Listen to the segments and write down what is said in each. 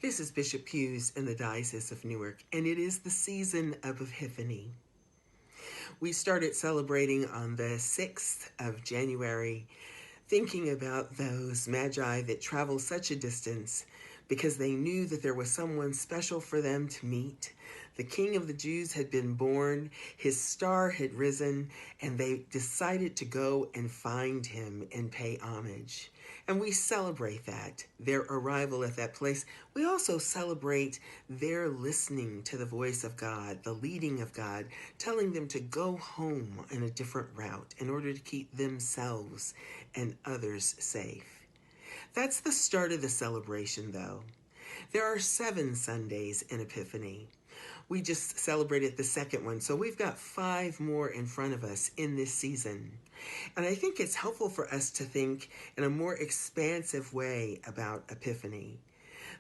This is Bishop Hughes in the Diocese of Newark, and it is the season of Epiphany. We started celebrating on the 6th of January, thinking about those magi that traveled such a distance because they knew that there was someone special for them to meet. The King of the Jews had been born, his star had risen, and they decided to go and find him and pay homage. And we celebrate that, their arrival at that place. We also celebrate their listening to the voice of God, the leading of God, telling them to go home in a different route in order to keep themselves and others safe. That's the start of the celebration, though. There are 7 Sundays in Epiphany. We just celebrated the second one, so we've got 5 more in front of us in this season. And I think it's helpful for us to think in a more expansive way about Epiphany.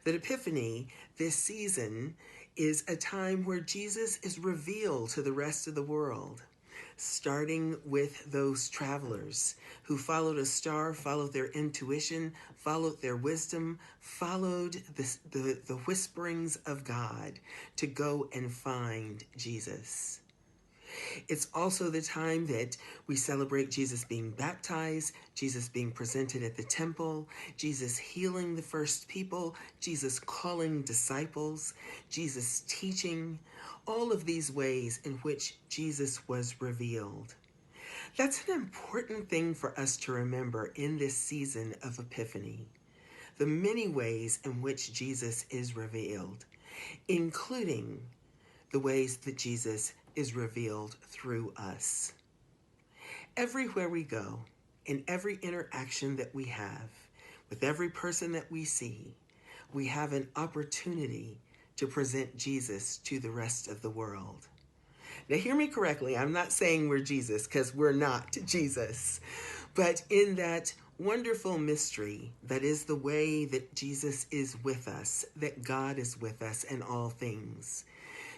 That Epiphany, this season, is a time where Jesus is revealed to the rest of the world, starting with those travelers who followed a star, followed their intuition, followed their wisdom, followed the whisperings of God to go and find Jesus. It's also the time that we celebrate Jesus being baptized, Jesus being presented at the temple, Jesus healing the first people, Jesus calling disciples, Jesus teaching, all of these ways in which Jesus was revealed. That's an important thing for us to remember in this season of Epiphany. The many ways in which Jesus is revealed, including the ways that Jesus is revealed through us. Everywhere we go, in every interaction that we have, with every person that we see, we have an opportunity to present Jesus to the rest of the world. Now hear me correctly, I'm not saying we're Jesus, because we're not Jesus. But in that wonderful mystery that is the way that Jesus is with us, that God is with us in all things,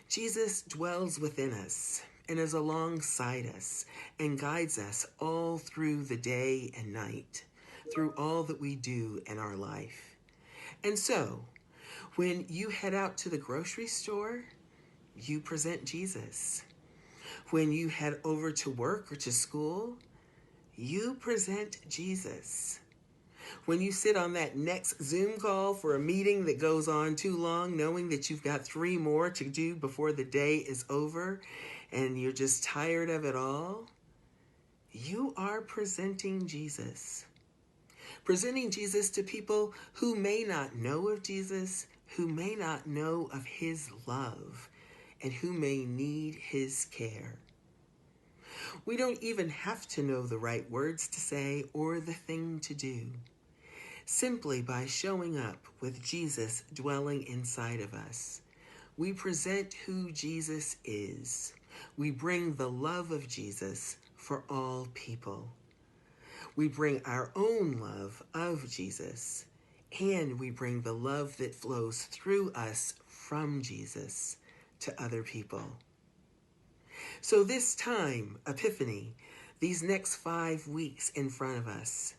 Jesus dwells within us and is alongside us and guides us all through the day and night, through all that we do in our life. And so, when you head out to the grocery store, you present Jesus. When you head over to work or to school, you present Jesus. When you sit on that next Zoom call for a meeting that goes on too long, knowing that you've got 3 more to do before the day is over, and you're just tired of it all, you are presenting Jesus. Presenting Jesus to people who may not know of Jesus, who may not know of his love, and who may need his care. We don't even have to know the right words to say or the thing to do. Simply by showing up with Jesus dwelling inside of us, we present who Jesus is. We bring the love of Jesus for all people. We bring our own love of Jesus, and we bring the love that flows through us from Jesus to other people. So this time, Epiphany, these next 5 weeks in front of us,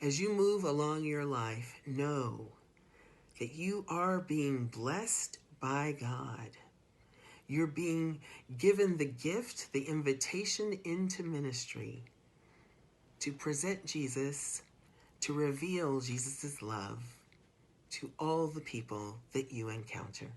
as you move along your life, know that you are being blessed by God. You're being given the gift, the invitation into ministry to present Jesus, to reveal Jesus' love to all the people that you encounter.